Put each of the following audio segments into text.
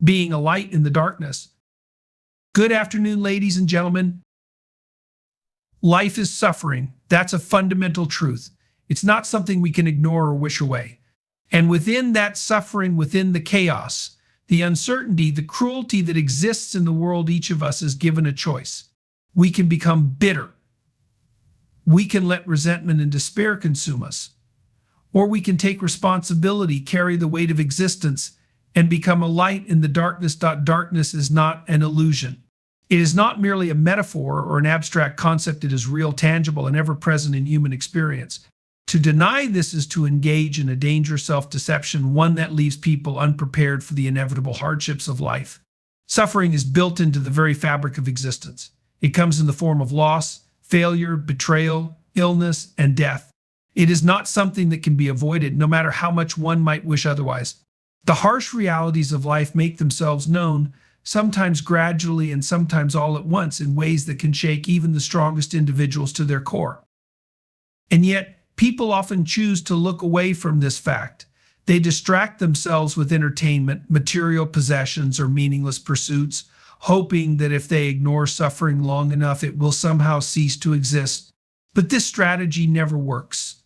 being a light in the darkness. Good afternoon, ladies and gentlemen. Life is suffering. That's a fundamental truth. It's not something we can ignore or wish away. And within that suffering, within the chaos, the uncertainty, the cruelty that exists in the world, each of us is given a choice. We can become bitter. We can let resentment and despair consume us. Or we can take responsibility, carry the weight of existence, and become a light in the darkness. Darkness is not an illusion. It is not merely a metaphor or an abstract concept. It is real, tangible, and ever-present in human experience. To deny this is to engage in a dangerous self-deception, one that leaves people unprepared for the inevitable hardships of life. Suffering is built into the very fabric of existence. It comes in the form of loss, failure, betrayal, illness, and death. It is not something that can be avoided, no matter how much one might wish otherwise. The harsh realities of life make themselves known, sometimes gradually and sometimes all at once, in ways that can shake even the strongest individuals to their core. And yet, people often choose to look away from this fact. They distract themselves with entertainment, material possessions, or meaningless pursuits, hoping that if they ignore suffering long enough, it will somehow cease to exist. But this strategy never works.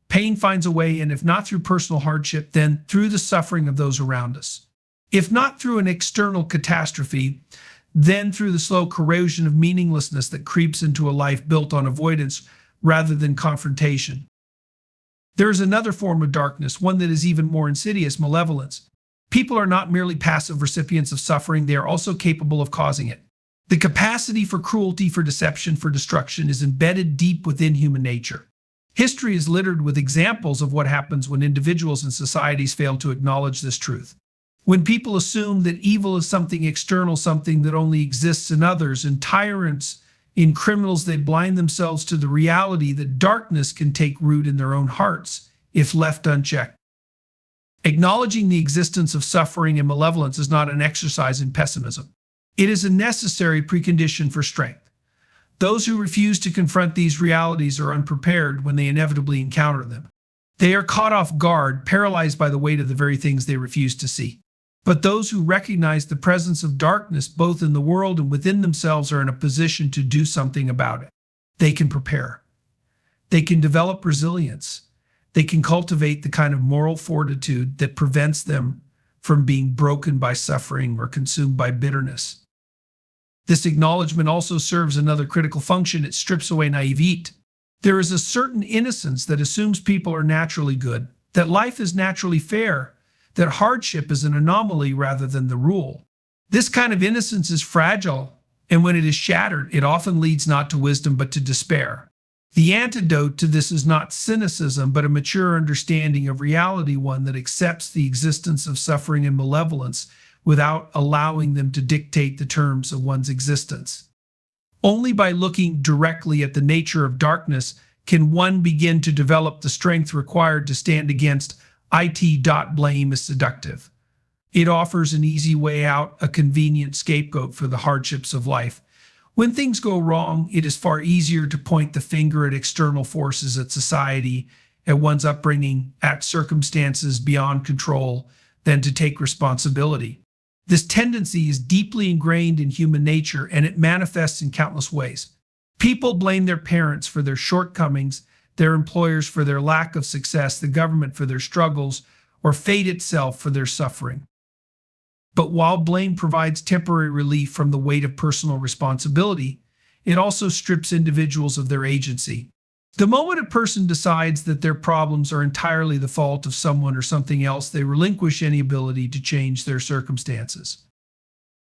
Pain finds a way in, if not through personal hardship, then through the suffering of those around us. If not through an external catastrophe, then through the slow corrosion of meaninglessness that creeps into a life built on avoidance rather than confrontation. There is another form of darkness, one that is even more insidious: malevolence. People are not merely passive recipients of suffering, they are also capable of causing it. The capacity for cruelty, for deception, for destruction is embedded deep within human nature. History is littered with examples of what happens when individuals and societies fail to acknowledge this truth. When people assume that evil is something external, something that only exists in others, in tyrants, in criminals, they blind themselves to the reality that darkness can take root in their own hearts if left unchecked. Acknowledging the existence of suffering and malevolence is not an exercise in pessimism. It is a necessary precondition for strength. Those who refuse to confront these realities are unprepared when they inevitably encounter them. They are caught off guard, paralyzed by the weight of the very things they refuse to see. But those who recognize the presence of darkness both in the world and within themselves are in a position to do something about it. They can prepare. They can develop resilience. They can cultivate the kind of moral fortitude that prevents them from being broken by suffering or consumed by bitterness. This acknowledgement also serves another critical function: it strips away naivete. There is a certain innocence that assumes people are naturally good, that life is naturally fair, that hardship is an anomaly rather than the rule. This kind of innocence is fragile, and when it is shattered, it often leads not to wisdom but to despair. The antidote to this is not cynicism, but a mature understanding of reality, one that accepts the existence of suffering and malevolence without allowing them to dictate the terms of one's existence. Only by looking directly at the nature of darkness can one begin to develop the strength required to stand against it. Blame is seductive. It offers an easy way out, a convenient scapegoat for the hardships of life. When things go wrong, it is far easier to point the finger at external forces, at society, at one's upbringing, at circumstances beyond control, than to take responsibility. This tendency is deeply ingrained in human nature, and it manifests in countless ways. People blame their parents for their shortcomings, their employers for their lack of success, the government for their struggles, or fate itself for their suffering. But while blame provides temporary relief from the weight of personal responsibility, it also strips individuals of their agency. The moment a person decides that their problems are entirely the fault of someone or something else, they relinquish any ability to change their circumstances.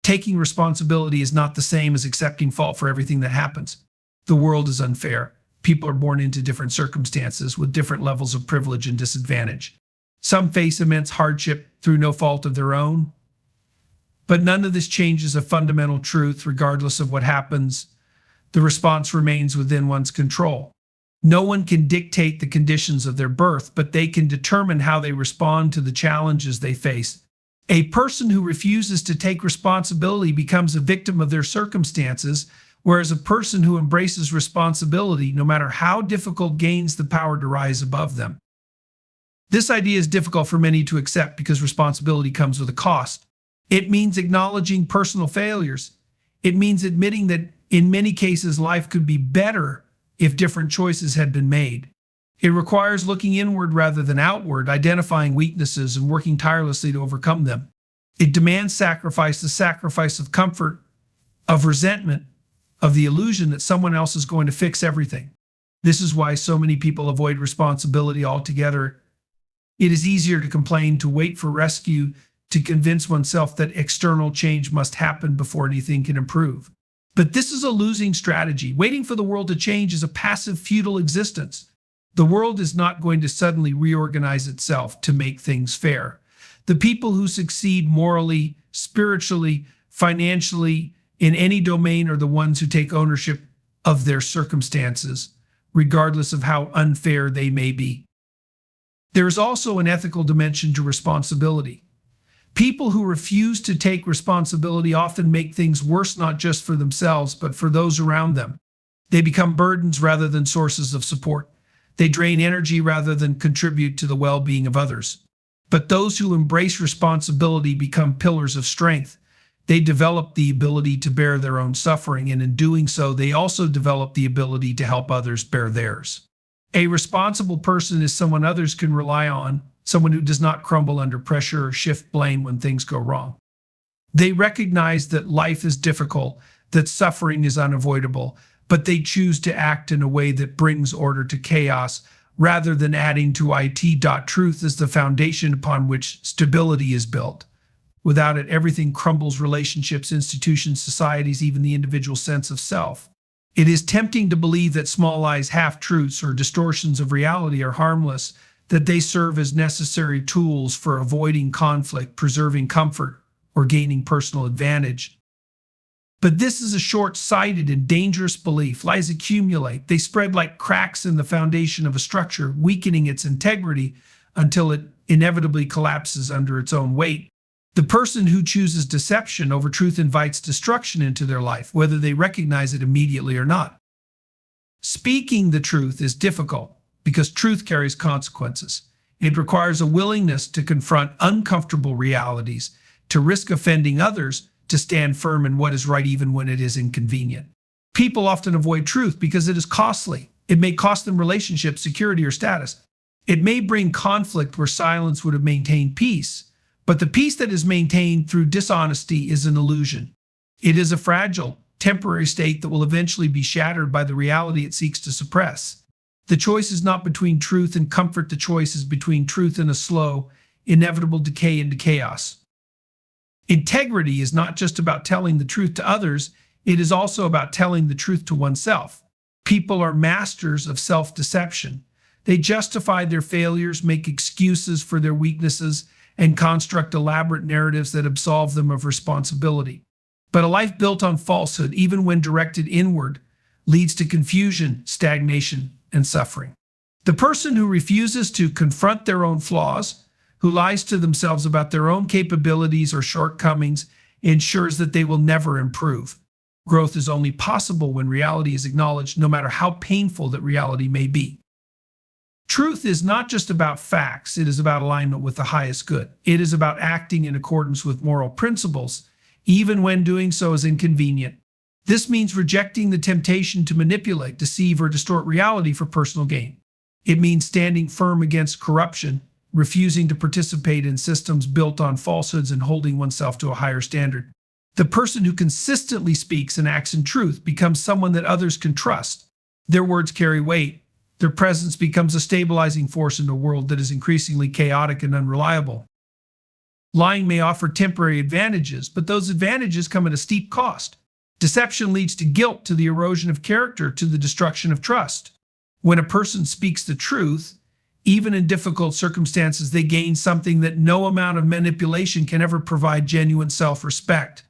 Taking responsibility is not the same as accepting fault for everything that happens. The world is unfair. People are born into different circumstances with different levels of privilege and disadvantage. Some face immense hardship through no fault of their own. But none of this changes a fundamental truth. Regardless of what happens, the response remains within one's control. No one can dictate the conditions of their birth, but they can determine how they respond to the challenges they face. A person who refuses to take responsibility becomes a victim of their circumstances, whereas a person who embraces responsibility, no matter how difficult, gains the power to rise above them. This idea is difficult for many to accept because responsibility comes with a cost. It means acknowledging personal failures. It means admitting that in many cases life could be better if different choices had been made. It requires looking inward rather than outward, identifying weaknesses and working tirelessly to overcome them. It demands sacrifice, the sacrifice of comfort, of resentment, of the illusion that someone else is going to fix everything. This is why so many people avoid responsibility altogether. It is easier to complain, to wait for rescue, to convince oneself that external change must happen before anything can improve. But this is a losing strategy. Waiting for the world to change is a passive, futile existence. The world is not going to suddenly reorganize itself to make things fair. The people who succeed morally, spiritually, financially, in any domain are the ones who take ownership of their circumstances, regardless of how unfair they may be. There is also an ethical dimension to responsibility. People who refuse to take responsibility often make things worse, not just for themselves, but for those around them. They become burdens rather than sources of support. They drain energy rather than contribute to the well-being of others. But those who embrace responsibility become pillars of strength. They develop the ability to bear their own suffering, and in doing so, they also develop the ability to help others bear theirs. A responsible person is someone others can rely on, someone who does not crumble under pressure or shift blame when things go wrong. They recognize that life is difficult, that suffering is unavoidable, but they choose to act in a way that brings order to chaos rather than adding to it. Truth is the foundation upon which stability is built. Without it, everything crumbles: relationships, institutions, societies, even the individual sense of self. It is tempting to believe that small lies, half-truths, or distortions of reality are harmless, that they serve as necessary tools for avoiding conflict, preserving comfort, or gaining personal advantage. But this is a short-sighted and dangerous belief. Lies accumulate. They spread like cracks in the foundation of a structure, weakening its integrity until it inevitably collapses under its own weight. The person who chooses deception over truth invites destruction into their life, whether they recognize it immediately or not. Speaking the truth is difficult because truth carries consequences. It requires a willingness to confront uncomfortable realities, to risk offending others, to stand firm in what is right even when it is inconvenient. People often avoid truth because it is costly. It may cost them relationships, security, or status. It may bring conflict where silence would have maintained peace. But the peace that is maintained through dishonesty is an illusion. It is a fragile, temporary state that will eventually be shattered by the reality it seeks to suppress. The choice is not between truth and comfort. The choice is between truth and a slow, inevitable decay into chaos. Integrity is not just about telling the truth to others, it is also about telling the truth to oneself. People are masters of self-deception. They justify their failures, make excuses for their weaknesses, and construct elaborate narratives that absolve them of responsibility. But a life built on falsehood, even when directed inward, leads to confusion, stagnation, and suffering. The person who refuses to confront their own flaws, who lies to themselves about their own capabilities or shortcomings, ensures that they will never improve. Growth is only possible when reality is acknowledged, no matter how painful that reality may be. Truth is not just about facts, it is about alignment with the highest good. It is about acting in accordance with moral principles, even when doing so is inconvenient. This means rejecting the temptation to manipulate, deceive, or distort reality for personal gain. It means standing firm against corruption, refusing to participate in systems built on falsehoods, and holding oneself to a higher standard. The person who consistently speaks and acts in truth becomes someone that others can trust. Their words carry weight. Their presence becomes a stabilizing force in a world that is increasingly chaotic and unreliable. Lying may offer temporary advantages, but those advantages come at a steep cost. Deception leads to guilt, to the erosion of character, to the destruction of trust. When a person speaks the truth, even in difficult circumstances, they gain something that no amount of manipulation can ever provide: genuine self-respect.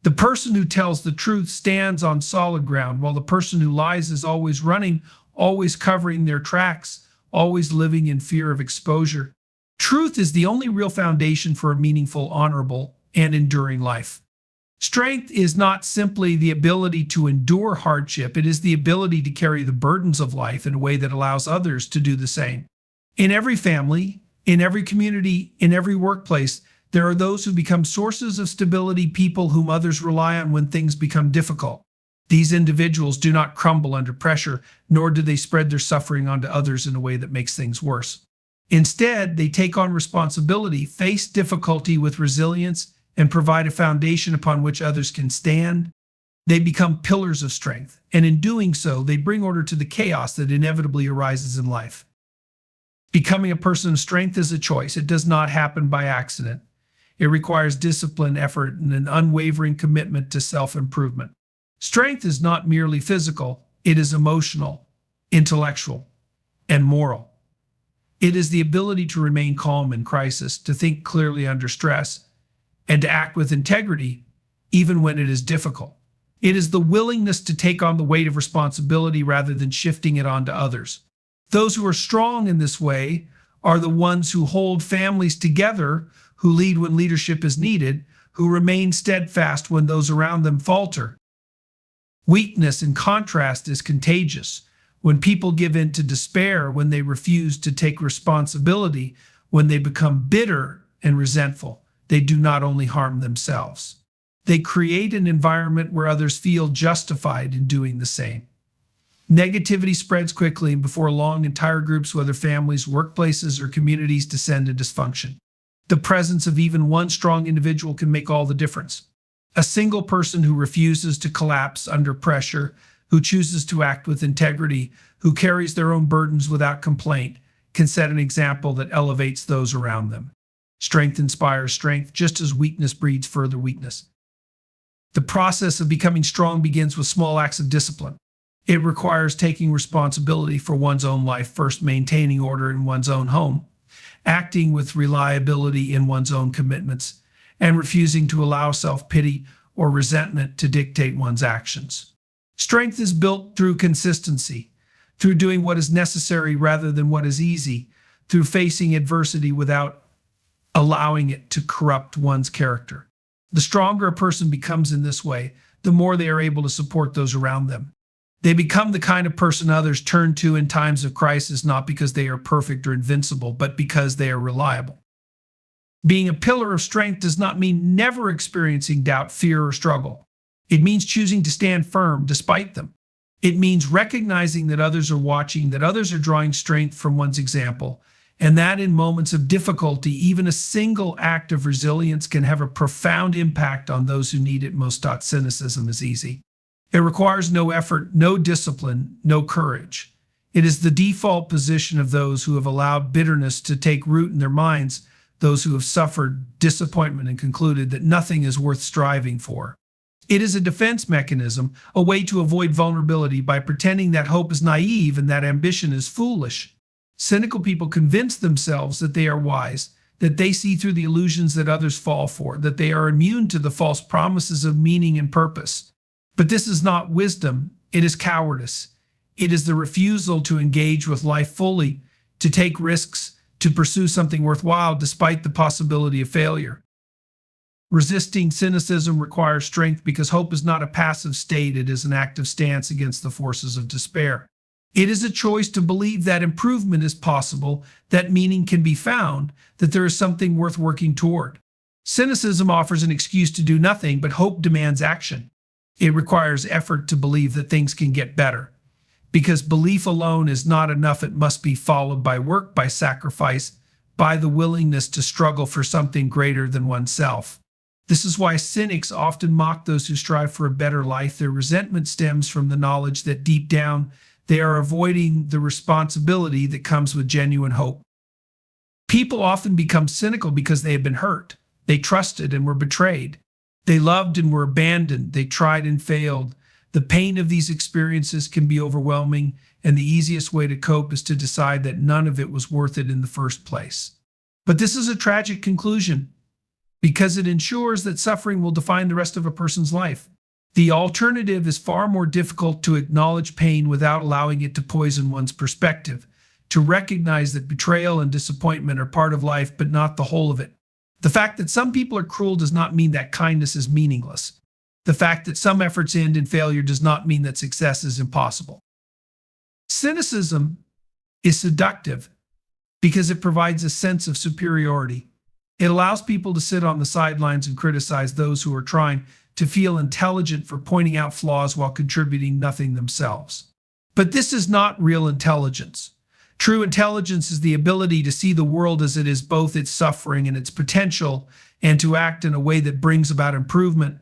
The person who tells the truth stands on solid ground, while the person who lies is always running, always covering their tracks, always living in fear of exposure. Truth is the only real foundation for a meaningful, honorable, and enduring life. Strength is not simply the ability to endure hardship, it is the ability to carry the burdens of life in a way that allows others to do the same. In every family, in every community, in every workplace, There are those who become sources of stability, people whom others rely on when things become difficult. These individuals do not crumble under pressure, nor do they spread their suffering onto others in a way that makes things worse. Instead, they take on responsibility, face difficulty with resilience, and provide a foundation upon which others can stand. They become pillars of strength, and in doing so, they bring order to the chaos that inevitably arises in life. Becoming a person of strength is a choice. It does not happen by accident. It requires discipline, effort, and an unwavering commitment to self-improvement. Strength is not merely physical, it is emotional, intellectual, and moral. It is the ability to remain calm in crisis, to think clearly under stress, and to act with integrity even when it is difficult. It is the willingness to take on the weight of responsibility rather than shifting it onto others. Those who are strong in this way are the ones who hold families together, who lead when leadership is needed, who remain steadfast when those around them falter. Weakness, in contrast, is contagious. When people give in to despair, when they refuse to take responsibility, when they become bitter and resentful, they do not only harm themselves. They create an environment where others feel justified in doing the same. Negativity spreads quickly, and before long, entire groups, whether families, workplaces, or communities, descend into dysfunction. The presence of even one strong individual can make all the difference. A single person who refuses to collapse under pressure, who chooses to act with integrity, who carries their own burdens without complaint, can set an example that elevates those around them. Strength inspires strength, just as weakness breeds further weakness. The process of becoming strong begins with small acts of discipline. It requires taking responsibility for one's own life first, maintaining order in one's own home, acting with reliability in one's own commitments, and refusing to allow self-pity or resentment to dictate one's actions. Strength is built through consistency, through doing what is necessary rather than what is easy, through facing adversity without allowing it to corrupt one's character. The stronger a person becomes in this way, the more they are able to support those around them. They become the kind of person others turn to in times of crisis, not because they are perfect or invincible, but because they are reliable. Being a pillar of strength does not mean never experiencing doubt, fear, or struggle. It means choosing to stand firm despite them. It means recognizing that others are watching, that others are drawing strength from one's example, and that in moments of difficulty, even a single act of resilience can have a profound impact on those who need it most. Cynicism is easy. It requires no effort, no discipline, no courage. It is the default position of those who have allowed bitterness to take root in their minds, those who have suffered disappointment and concluded that nothing is worth striving for. It is a defense mechanism, a way to avoid vulnerability by pretending that hope is naive and that ambition is foolish. Cynical people convince themselves that they are wise, that they see through the illusions that others fall for, that they are immune to the false promises of meaning and purpose. But this is not wisdom, it is cowardice. It is the refusal to engage with life fully, to take risks, to pursue something worthwhile despite the possibility of failure. Resisting cynicism requires strength because hope is not a passive state, it is an active stance against the forces of despair. It is a choice to believe that improvement is possible, that meaning can be found, that there is something worth working toward. Cynicism offers an excuse to do nothing, but hope demands action. It requires effort to believe that things can get better. Because belief alone is not enough, it must be followed by work, by sacrifice, by the willingness to struggle for something greater than oneself. This is why cynics often mock those who strive for a better life. Their resentment stems from the knowledge that deep down they are avoiding the responsibility that comes with genuine hope. People often become cynical because they have been hurt. They trusted and were betrayed. They loved and were abandoned. They tried and failed. The pain of these experiences can be overwhelming, and the easiest way to cope is to decide that none of it was worth it in the first place. But this is a tragic conclusion, because it ensures that suffering will define the rest of a person's life. The alternative is far more difficult: to acknowledge pain without allowing it to poison one's perspective, to recognize that betrayal and disappointment are part of life but not the whole of it. The fact that some people are cruel does not mean that kindness is meaningless. The fact that some efforts end in failure does not mean that success is impossible. Cynicism is seductive because it provides a sense of superiority. It allows people to sit on the sidelines and criticize those who are trying, to feel intelligent for pointing out flaws while contributing nothing themselves. But this is not real intelligence. True intelligence is the ability to see the world as it is, both its suffering and its potential, and to act in a way that brings about improvement.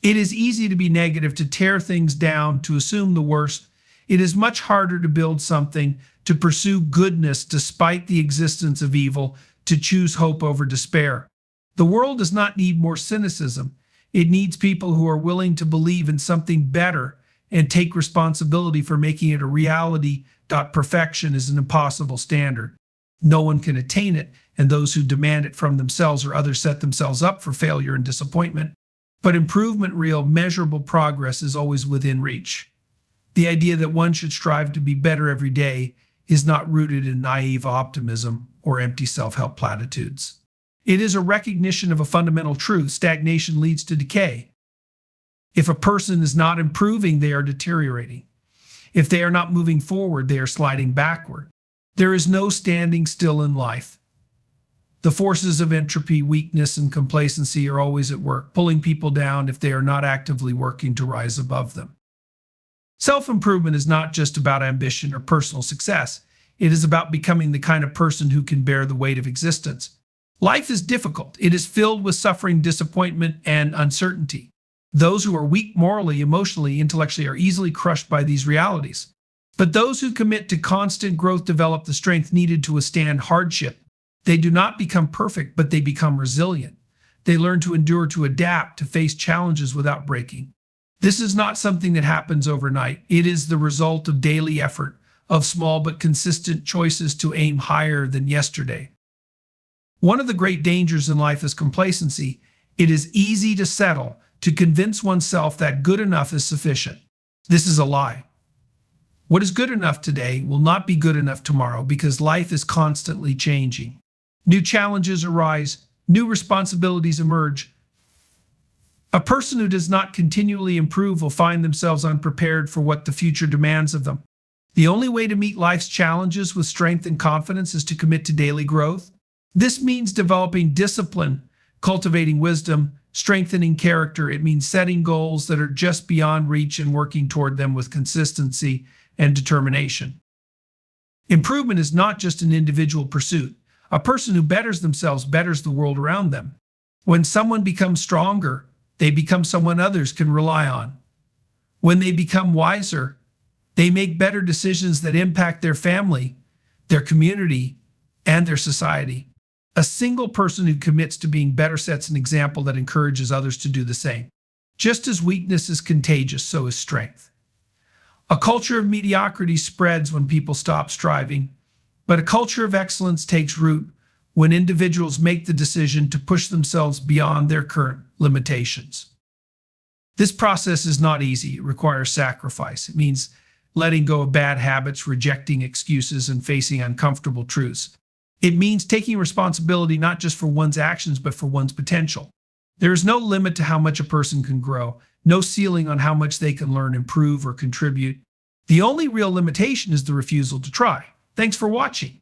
It is easy to be negative, to tear things down, to assume the worst. It is much harder to build something, to pursue goodness despite the existence of evil, to choose hope over despair. The world does not need more cynicism. It needs people who are willing to believe in something better and take responsibility for making it a reality. Perfection is an impossible standard. No one can attain it, and those who demand it from themselves or others set themselves up for failure and disappointment. But improvement, real, measurable progress, is always within reach. The idea that one should strive to be better every day is not rooted in naive optimism or empty self-help platitudes. It is a recognition of a fundamental truth: stagnation leads to decay. If a person is not improving, they are deteriorating. If they are not moving forward, they are sliding backward. There is no standing still in life. The forces of entropy, weakness, and complacency are always at work, pulling people down if they are not actively working to rise above them. Self-improvement is not just about ambition or personal success. It is about becoming the kind of person who can bear the weight of existence. Life is difficult. It is filled with suffering, disappointment, and uncertainty. Those who are weak morally, emotionally, intellectually are easily crushed by these realities. But those who commit to constant growth develop the strength needed to withstand hardship. They do not become perfect, but they become resilient. They learn to endure, to adapt, to face challenges without breaking. This is not something that happens overnight. It is the result of daily effort, of small but consistent choices to aim higher than yesterday. One of the great dangers in life is complacency. It is easy to settle, to convince oneself that good enough is sufficient. This is a lie. What is good enough today will not be good enough tomorrow, because life is constantly changing. New challenges arise, new responsibilities emerge. A person who does not continually improve will find themselves unprepared for what the future demands of them. The only way to meet life's challenges with strength and confidence is to commit to daily growth. This means developing discipline, cultivating wisdom, strengthening character. It means setting goals that are just beyond reach and working toward them with consistency and determination. Improvement is not just an individual pursuit. A person who betters themselves betters the world around them. When someone becomes stronger, they become someone others can rely on. When they become wiser, they make better decisions that impact their family, their community, and their society. A single person who commits to being better sets an example that encourages others to do the same. Just as weakness is contagious, so is strength. A culture of mediocrity spreads when people stop striving, but a culture of excellence takes root when individuals make the decision to push themselves beyond their current limitations. This process is not easy. It requires sacrifice. It means letting go of bad habits, rejecting excuses, and facing uncomfortable truths. It means taking responsibility not just for one's actions, but for one's potential. There is no limit to how much a person can grow, no ceiling on how much they can learn, improve, or contribute. The only real limitation is the refusal to try. Thanks for watching.